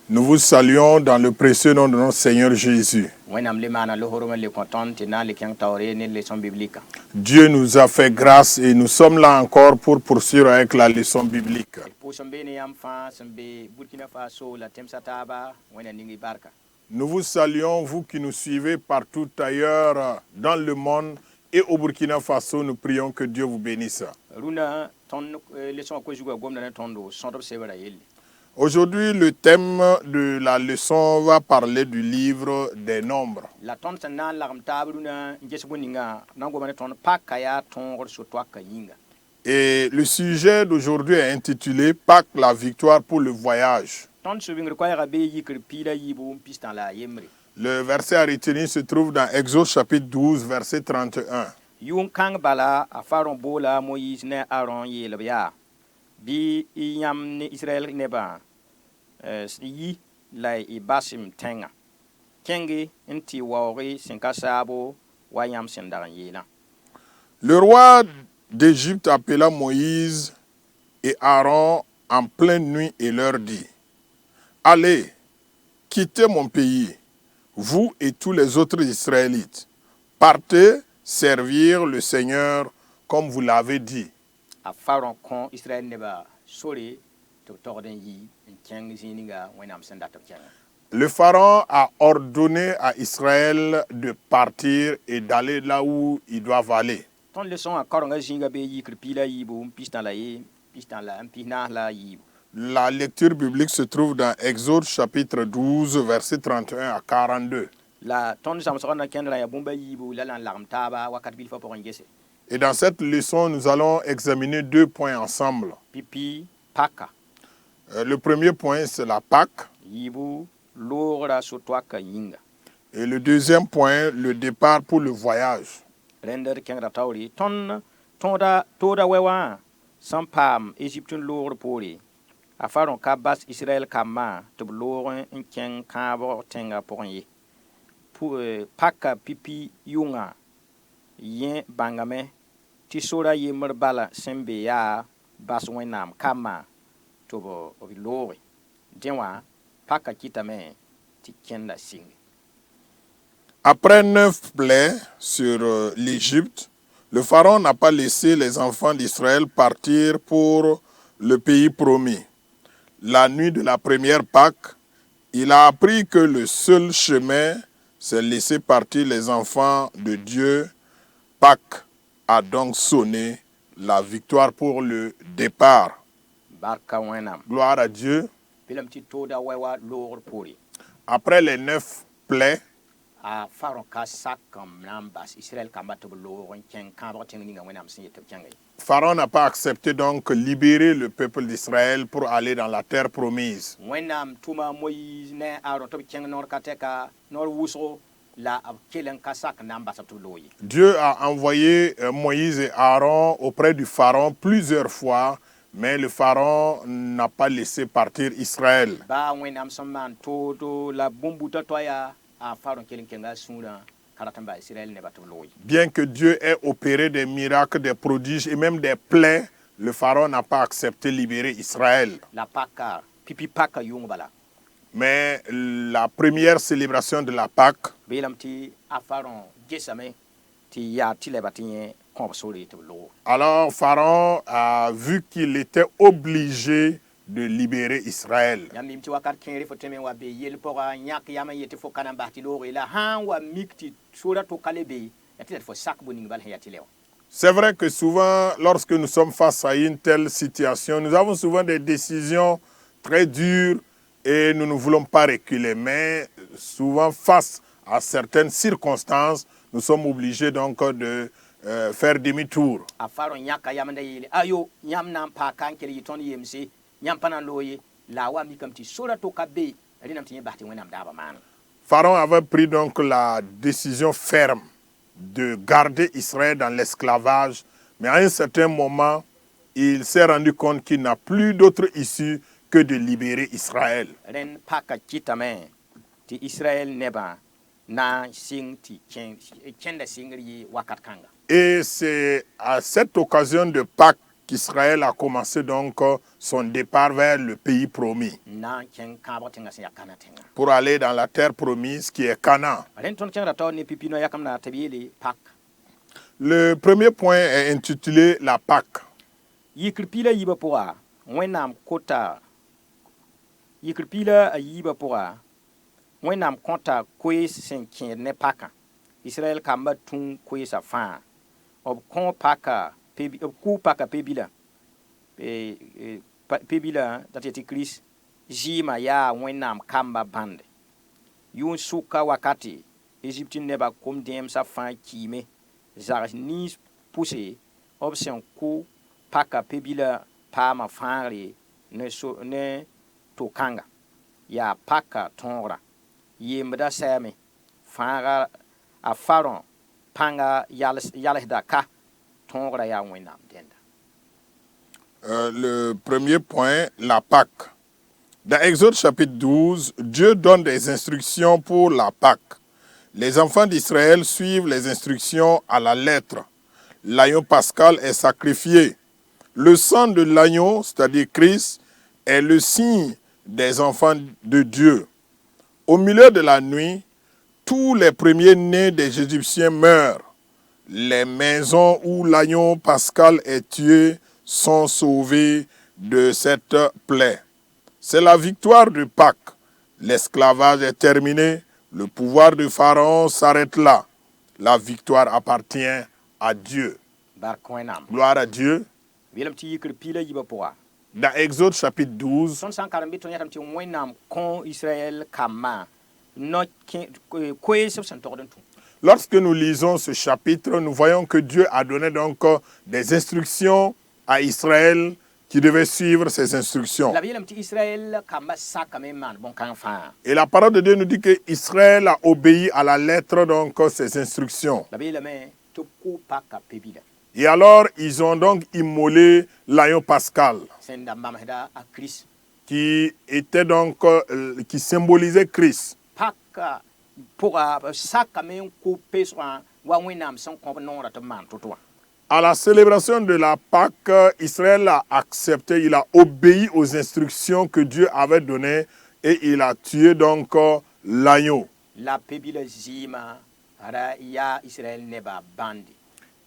Nous vous saluons dans le précieux nom de notre Seigneur Jésus. Dieu nous a fait grâce et nous sommes là encore pour poursuivre avec la leçon biblique. Nous vous saluons, vous qui nous suivez partout ailleurs dans le monde et au Burkina Faso. Nous prions que Dieu vous bénisse. Aujourd'hui, le thème de la leçon va parler du livre des Nombres. Et le sujet d'aujourd'hui est intitulé « Pâques, la victoire pour le voyage ». Le verset à retenir se trouve dans Exode chapitre 12, verset 31. Bi yam ne Israel neba yi lai ibasim tenga kengi nti wawri sinkasabo wayam sendaran yela. Le roi d'Égypte appela Moïse et Aaron en pleine nuit et leur dit: Allez, quittez mon pays, vous et tous les autres Israélites. Partez servir le Seigneur comme vous l'avez dit. A Pharaon kon Israël neba sori to torden yi nkeng ziniga wenam senda to kenga. Le pharaon a ordonné à Israël de partir et d'aller là où ils doivent aller. Ton leçon a koronga zinga be yi kripila yi bu pistan la yi pistan la mpina la yi. La lecture biblique se trouve dans Exode chapitre 12 verset 31 à 42. La ton samsona kendra ya bumba yi bu la lan larmtaba wakat bil fa pour ngese. Et dans cette leçon, nous allons examiner deux points ensemble. Pipi paka. Le premier point, c'est la Pâque. Yibu lora sotwaka yinga. Et le deuxième point, le départ pour le voyage. Render kengra tauri ton tonda toda wewa sampam Egypte lor pori. Afaron kabas Israël kama to lor nkeng kabo tenga ponye. Pour paka pipi yunga yen bangame tisora yemer bala sembe ya baswenam kama tobo obilore denwa paka kitame ti kenda sing. Après 9 plaies sur l'Égypte, le pharaon n'a pas laissé les enfants d'Israël partir pour le pays promis. La nuit de la première Pâque, il a appris que le seul chemin, c'est laisser partir les enfants de Dieu. Pâques a donc sonné la victoire pour le départ. Gloire à Dieu. Après les 9 plaies, Pharaon n'a pas accepté donc libérer le peuple d'Israël pour aller dans la terre promise. Dieu a envoyé Moïse et Aaron auprès du pharaon plusieurs fois, mais le pharaon n'a pas laissé partir Israël. Bien que Dieu ait opéré des miracles, des prodiges et même des plaies, le pharaon n'a pas accepté de libérer Israël. Mais la première célébration de la Pâque, alors Pharaon a vu qu'il était obligé de libérer Israël. C'est vrai que souvent, lorsque nous sommes face à une telle situation, nous avons souvent des décisions très dures et nous ne voulons pas reculer. Mais souvent, face à certaines circonstances, nous sommes obligés donc de faire demi-tour. Pharaon avait pris donc la décision ferme de garder Israël dans l'esclavage, mais à un certain moment, il s'est rendu compte qu'il n'a plus d'autre issue que de libérer Israël. Et c'est à cette occasion de Pâques qu'Israël a commencé donc son départ vers le pays promis na ken kãabg tẽngã sẽn yaa Kana tẽngã pour aller dans la terre promise qui est Canaan. rẽnd tõnd kẽngda taoor ne pipi-noa yakame tɩ b yeele pak Le premier point est intitulé la Pâque. yikr piila yiibã pʋga wẽnnaam kota yikr piila a yiibã pʋga wẽnnaam kõta koees sẽn kẽed ne pakã Israɛl kambã tũ koeesã fãa b kõ paka b kʋʋ paka pe-bilã pe-bilã dat tɩ Kirist zɩɩmã yaa wẽnnaam kambã bãnde yʋʋn sʋka wakate Egypte nebã kom dẽemsã fãa kiime zags niis pʋse b sẽn kʋ paka pe-bilã paama fãagre ne to-kãnga yaa paka tõogra yembda sɛɛme fãaga a Pharaon pãnga yalsda ka tõogra yaa wẽnnaam dẽnda. Le premier point, la Pâque. Dans Exode chapitre 12, Dieu donne des instructions pour la Pâque. Les enfants d'Israël suivent les instructions à la lettre. L'agneau pascal est sacrifié. Le sang de l'agneau, c'est-à-dire Christ, est le signe des enfants de Dieu. Au milieu de la nuit, tous les premiers-nés des Égyptiens meurent. Les maisons où l'agneau pascal est tué sont sauvées de cette plaie. C'est la victoire de Pâques. L'esclavage est terminé. Le pouvoir de Pharaon s'arrête là. La victoire appartient à Dieu. Bark wẽnnaam. Gloire à Dieu. Welm tɩ yikr piila yiibã pʋga Dans Exode chapitre 12, tõnd sã n karem bɩ tõnd yãtame tɩ wẽnnaam kõ Israɛl kambã no koees b sẽn togd n tũ lorsque nous lisons ce chapitre, nous voyons que Dieu a donné donc des instructions à Israël qui devait suivre ces instructions. la b yeelame tɩ Israɛl kambã sakame n maan bõn-kãng fãa Et la parole de Dieu nous dit que Israël a obéi à la lettre donc ces instructions. la b yeelame tɩ b kʋʋ paka pe-bilã Et alors, ils ont donc immolé l'agneau pascal, sẽn da mamsda a Kirist qui était donc, qui symbolisait Christ. paka pʋga b sakame n kʋ pesgã wa wẽnnaam sẽn kõ b noorã tɩ b maan to-to wã. À la célébration de la Pâque, Israël a accepté, il a obéi aux instructions que Dieu avait données et il a tué donc l'agneau. La pe-bilã zɩɩmã ra yaa Israɛl nebã bãnde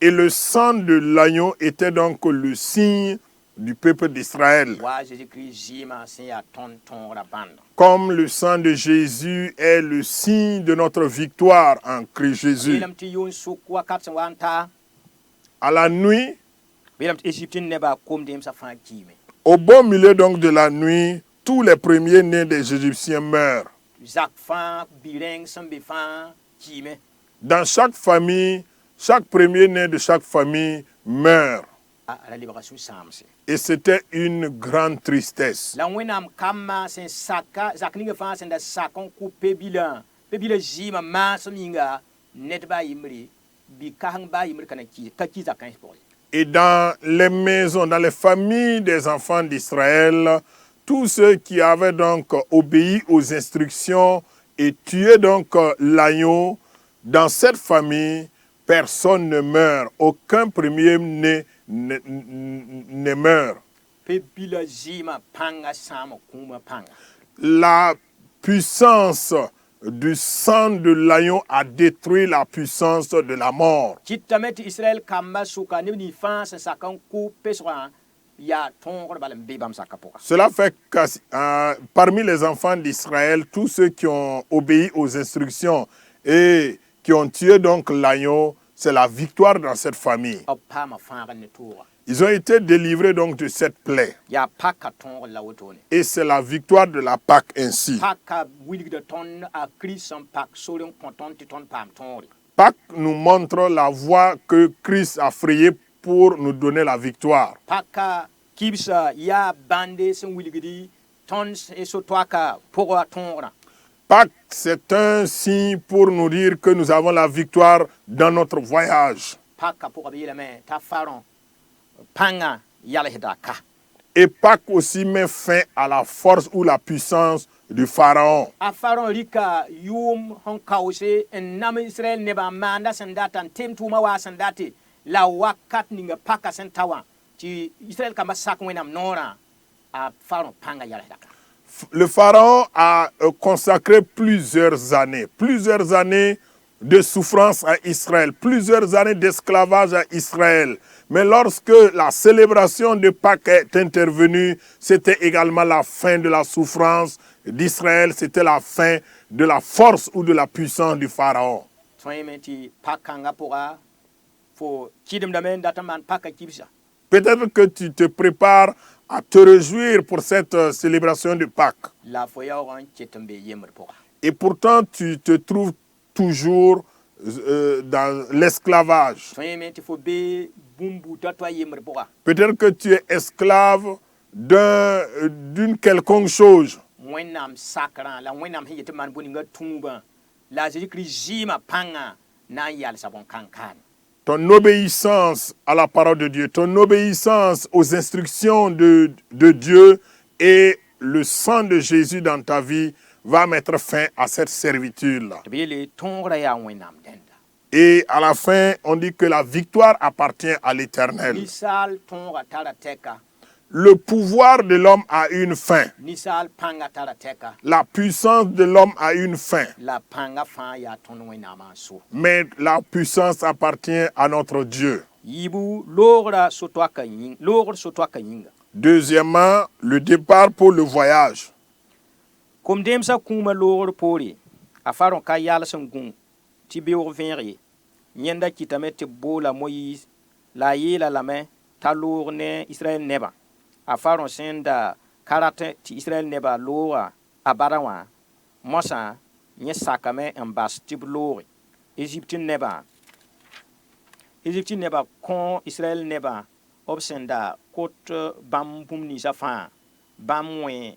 Et le sang de l'agneau était donc le signe du peuple d'Israël. wa Jésus-Christ zɩɩmã sẽn yaa tõnd tõogra bãnd Comme le sang de Jésus est le signe de notre victoire en Christ Jésus. yeelame tɩ yʋʋn sʋk wakat sẽn wa n ta À la nuit, yeelame tɩ Égypte nebã kom deemsã fãa kiime au beau milieu donc de la nuit, tous les premiers-nés des Égyptiens meurent. zak fãa bi-rẽng sẽn be fãa kiime Dans chaque famille, chaque premier-né de chaque famille meurt. ra lebga sũ-sãamse Et c'était une grande tristesse. la wẽnnaam kambã sẽn saka zak ninga fãa sẽn da sak n kʋ pe-bilã zɩɩmã maasem yĩnga ned baa yɩmbre bi-kãseng baa yĩmbr ka ki zakã pʋgẽ Et dans les maisons, dans les familles des enfants d'Israël, tous ceux qui avaient donc obéi aux instructions et tué donc l'agneau, dans cette famille, personne ne meurt. Aucun premier-né ne meurt. pe-bilã zɩɩmã pãnga sãama kũumã pãnga La puissance du sang de l'agneau a détruit la puissance de la mort. kɩtame tɩ Israɛl kambã sʋka neb nins fãa sẽn sak n kʋ pesgã yaa tõogr bala n be bãmb zakã pʋga Cela fait que parmi les enfants d'Israël, tous ceux qui ont obéi aux instructions et qui ont tué donc l'agneau, c'est la victoire dans cette famille. b paama fãagd ne tooga Ils ont été délivrés donc de cette plaie. yaa paka tõogd la wotone Et c'est la victoire de la Pâque ainsi. paka wilgda tõnd a Kirist sẽn pak sor n kõ tõnd tɩ tõnd paam tõogre Pâque nous montre la voie que Christ a frayée pour nous donner la victoire. paka kibsa yaa bãnde sẽn wilgdi tõnd so-toaka pʋga tõogrã Pâques, c'est un signe pour nous dire que nous avons la victoire dans notre voyage. paka pʋga b yeelame t'a Pharaon pãnga yalsda ka Et Pâques aussi met fin à la force ou la puissance du Pharaon. a Pharaon rika yʋʋm sẽn kaoose n nam Israɛl nebã n maanda sẽn data n tem tʋʋmã waa sẽn date la wakat ninga paka sẽn ta wã ti Israël kamba sak wenam nora a Pharaon panga yala daka. Le pharaon a consacré plusieurs années de souffrance à Israël, plusieurs années d'esclavage à Israël. Mais lorsque la célébration de Pâques est intervenue, c'était également la fin de la souffrance d'Israël, c'était la fin de la force ou de la puissance du pharaon. Ti pakanga pora fo kidem damen dataman paka kibsa. Peut-être que tu te prépares à te réjouir pour cette célébration de Pâques. La foya ran chetembe yemer pora. Et pourtant, tu te trouves toujours dans l'esclavage. Ti fo be bumbu tatwa yemer pora. Peut-être que tu es esclave d'une quelconque chose. Wenam sakran la wenam hiyete man boninga tumba. La Jésus-Christ jima panga na yal sabon kankan. Ton obéissance à la parole de Dieu, ton obéissance aux instructions de Dieu et le sang de Jésus dans ta vie va mettre fin à cette servitude-là. Et à la fin, on dit que la victoire appartient à l'Éternel. Le pouvoir de l'homme a une fin. La puissance de l'homme a une fin. Mais la puissance appartient à notre Dieu. Deuxièmement, le départ pour le voyage. A Pharaon senda karate ti Israël neba loa abarawa mosa nye sakame ambas tiblori Egypte neba kon Israël neba obsenda kot bambum ni safa bamwe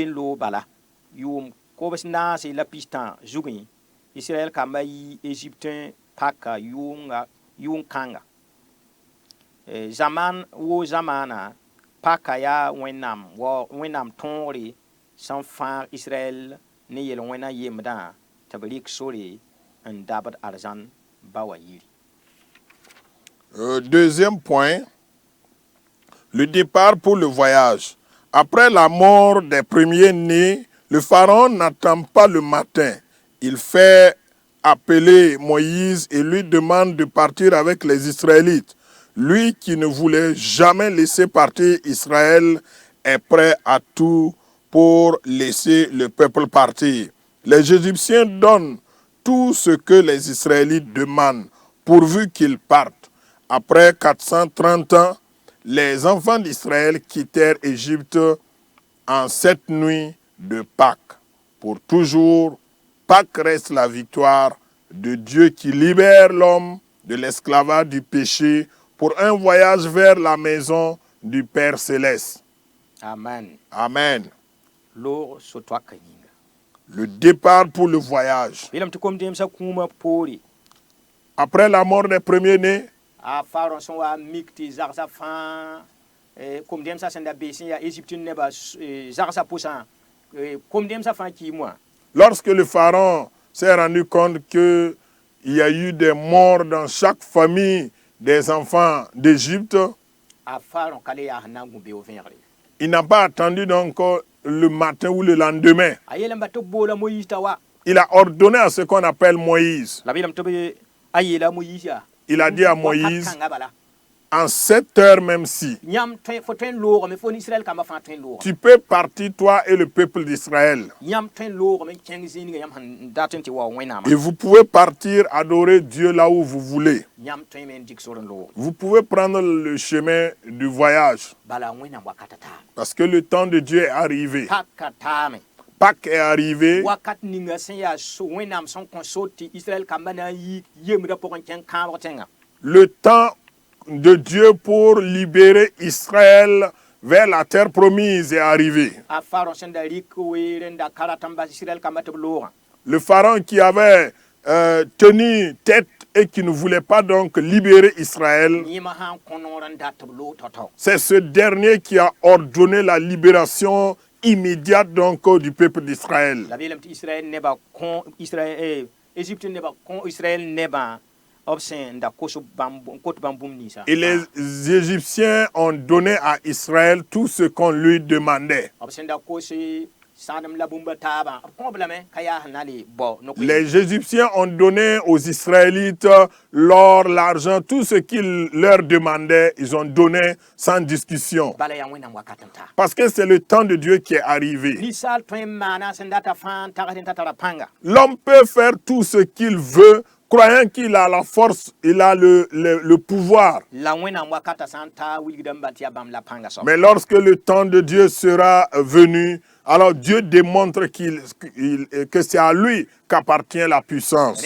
lo bala yum kobes na se la pistan zugi Israël kamai Egypte paka yung kanga zaman wo zamana Paka ya wenam tonri san far Israël ne yel wena yemda tabrik sori en dabat arzan bawayiri. Deuxième point, le départ pour le voyage. Après la mort des premiers-nés, le pharaon n'attend pas le matin. Il fait appeler Moïse et lui demande de partir avec les Israélites. Lui qui ne voulait jamais laisser partir Israël est prêt à tout pour laisser le peuple partir. Les Égyptiens donnent tout ce que les Israélites demandent, pourvu qu'ils partent. Après 430 ans, les enfants d'Israël quittèrent Égypte en cette nuit de Pâques. Pour toujours, Pâques reste la victoire de Dieu qui libère l'homme de l'esclavage du péché pour un voyage vers la maison du Père Céleste. Amen. Amen. Le départ pour le voyage. Après la mort des premiers-nés, lorsque le pharaon s'est rendu compte qu'il y a eu des morts dans chaque famille des enfants d'Égypte, il n'a pas attendu donc le matin ou le lendemain. Il a ordonné à ce qu'on appelle Moïse. Il a dit à Moïse, en 7 heures même si, tu peux partir toi et le peuple d'Israël. Et vous pouvez partir adorer Dieu là où vous voulez. Vous pouvez prendre le chemin du voyage. Parce que le temps de Dieu est arrivé. Pâques est arrivé. Le temps de Dieu pour libérer Israël vers la terre promise est arrivé. Le pharaon qui avait tenu tête et qui ne voulait pas donc libérer Israël, c'est ce dernier qui a ordonné la libération immédiate donc du peuple d'Israël. Et les Égyptiens ont donné à Israël tout ce qu'on lui demandait. Les Égyptiens ont donné aux Israélites l'or, l'argent, tout ce qu'ils leur demandaient, ils ont donné sans discussion. Parce que c'est le temps de Dieu qui est arrivé. L'homme peut faire tout ce qu'il veut, croyant qu'il a la force, il a le pouvoir. Mais lorsque le temps de Dieu sera venu, alors Dieu démontre que c'est à lui qu'appartient la puissance.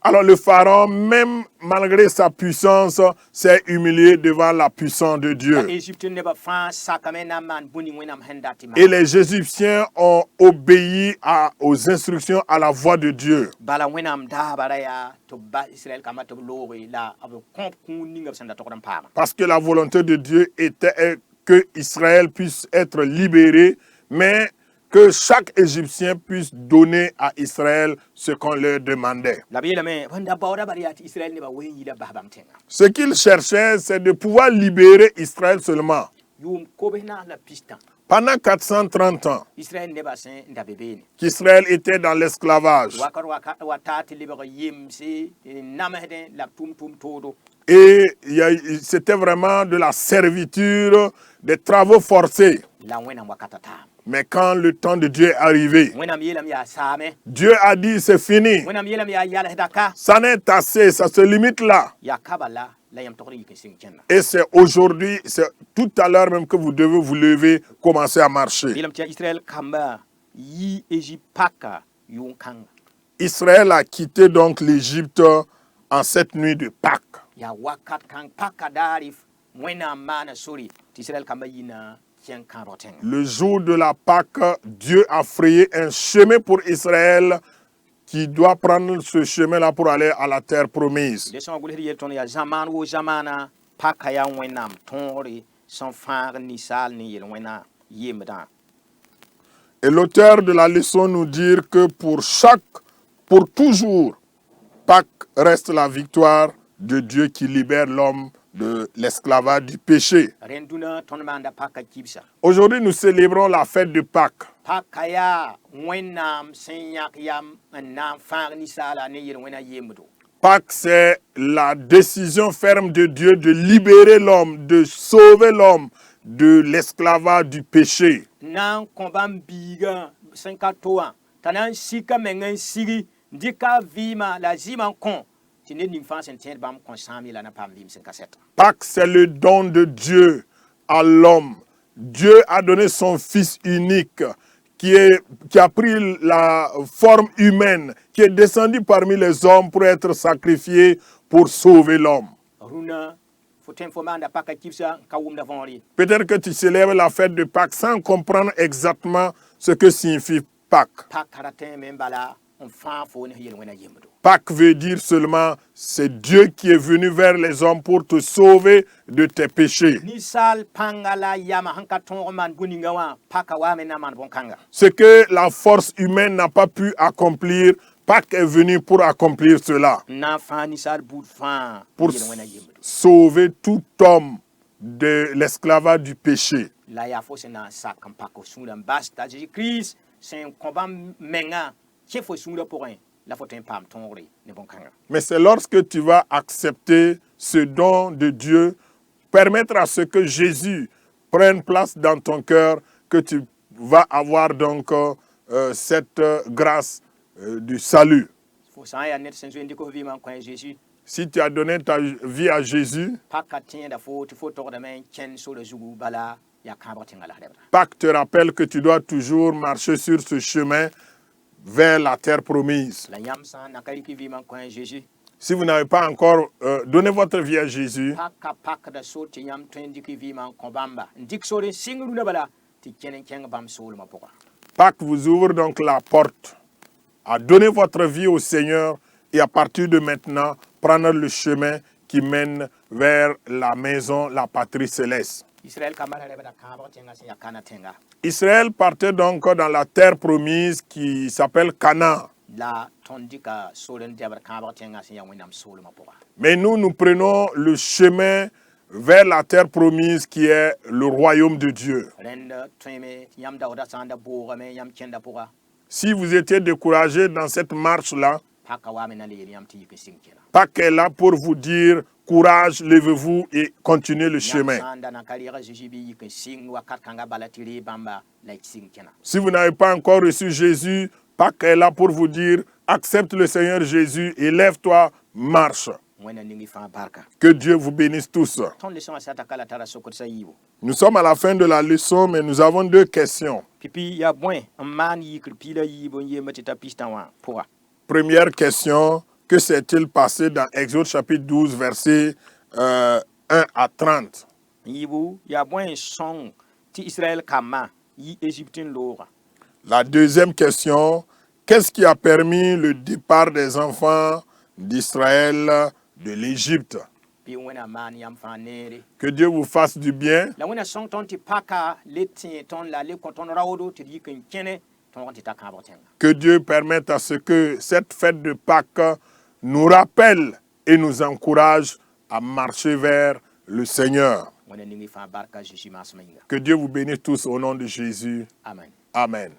Alors le pharaon, même malgré sa puissance, s'est humilié devant la puissance de Dieu. Et les Égyptiens ont obéi aux instructions, à la voix de Dieu. Parce que la volonté de Dieu était que Israël puisse être libéré, mais que chaque Égyptien puisse donner à Israël ce qu'on leur demandait. Ce qu'il cherchait, c'est de pouvoir libérer Israël seulement. Pendant 430 ans, qu'Israël était dans l'esclavage. Et c'était vraiment de la servitude, des travaux forcés. Mais quand le temps de Dieu est arrivé, Dieu a dit c'est fini. Ça n'est assez, ça se limite là. Et c'est aujourd'hui, c'est tout à l'heure même que vous devez vous lever, commencer à marcher. Israël a quitté donc l'Égypte en cette nuit de Pâques. Le jour de la Pâque, Dieu a frayé un chemin pour Israël qui doit prendre ce chemin-là pour aller à la terre promise. Et l'auteur de la leçon nous dit que pour toujours, Pâques reste la victoire de Dieu qui libère l'homme de l'esclavage du péché. Aujourd'hui, nous célébrons la fête de Pâques. Pâques, c'est la décision ferme de Dieu de libérer l'homme, de sauver l'homme de l'esclavage du péché. Pâques, c'est le don de Dieu à l'homme. Dieu a donné son Fils unique qui a pris la forme humaine, qui est descendu parmi les hommes pour être sacrifié pour sauver l'homme. Peut-être que tu célèbres la fête de Pâques sans comprendre exactement ce que signifie Pâques. Pâques veut dire seulement, c'est Dieu qui est venu vers les hommes pour te sauver de tes péchés. Ce que la force humaine n'a pas pu accomplir, Pâques est venu pour accomplir cela. Pour sauver tout homme de l'esclavage du péché. Mais c'est lorsque tu vas accepter ce don de Dieu, permettre à ce que Jésus prenne place dans ton cœur, que tu vas avoir donc cette grâce du salut. Si tu as donné ta vie à Jésus, Pâques te rappelle que tu dois toujours marcher sur ce chemin vers la terre promise. Si vous n'avez pas encore donné votre vie à Jésus, Pâques vous ouvre donc la porte à donner votre vie au Seigneur et à partir de maintenant, prendre le chemin qui mène vers la maison, la patrie céleste. Israël partait donc dans la terre promise qui s'appelle Canaan. la tõnd dɩka sor n dɛbd kãabg tẽngã sẽn yaa wẽnnaam soolmã pʋga. Mais nous prenons le chemin vers la terre promise qui est le royaume de Dieu. Rẽnd tõeme tɩ yãmb daoodã sã n da boogame yãmb kẽnda pʋga. Si vous étiez découragé dans cette marche-là, Paka wa me na leer yãmb tɩ yik n sɩng kẽna. Pâques est là pour vous dire, courage, levez-vous et continuez le chemin. Yãmb sã n da na ka reg Zeezi bɩ yik n sɩng wakat kãngã bala tɩ ree bãmba la y sɩng kẽna. Si vous n'avez pas encore reçu Jésus, Pâques est là pour vous dire, accepte le Seigneur Jésus et lève-toi, marche. Wẽnna ning y fãa barka. Que Dieu vous bénisse tous. Tõnd leçon-wã sata ka la tara sokd-sã yiibu. Nous sommes à la fin de la leçon, mais nous avons deux questions. Pipi yaa bõe n maan yikr piila yiibu n yeemba tɩ ta pistã wã pʋga. Première question, que s'est-il passé dans Exode chapitre 12, versets 1 à 30? N yiibu yaa bõe n sõng tɩ Israël kambã yi Égypte n looga. La deuxième question, qu'est-ce qui a permis le départ des enfants d'Israël de l'Égypte? Bɩ wẽna maan yãmb fãa neere. Que Dieu vous fasse du bien. La wẽna sõng tõnd tɩ paka le tẽ tõnd la le kõ tõnd raoodo tɩ d yik n kẽne tõog tɩ ta kãabg tẽnga. Que Dieu permette à ce que cette fête de Pâques nous rappelle et nous encourage à marcher vers le Seigneur. Wẽna ning y fãa barka Zeezi maasmã yĩnga. Que Dieu vous bénisse tous au nom de Jésus. Amen. Amen.